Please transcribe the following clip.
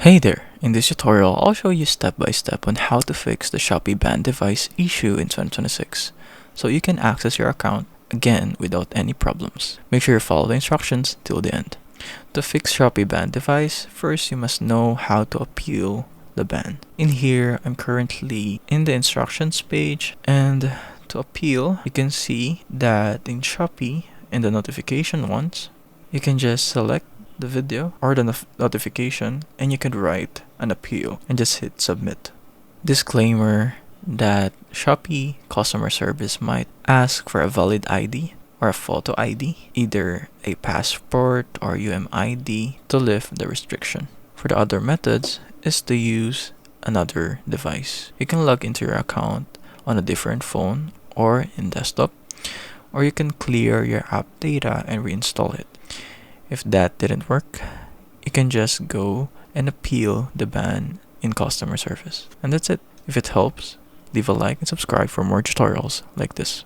Hey there! In this tutorial, I'll show you step by step on how to fix the Shopee ban device issue in 2026, so you can access your account again without any problems. Make sure you follow the instructions till the end. To fix Shopee ban device, first you must know how to appeal the ban. In here, I'm currently in the instructions page, and to appeal, you can see that in Shopee, in the notification ones, you can just select the video or the notification and you can write an appeal and just hit submit. Disclaimer that Shopee customer service might ask for a valid ID or a photo ID, either a passport or UMID, to lift the restriction. For the other methods is to use another device. You can log into your account on a different phone or in desktop, or you can clear your app data and reinstall it. If that didn't work, you can just go and appeal the ban in customer service. And that's it. If it helps, leave a like and subscribe for more tutorials like this.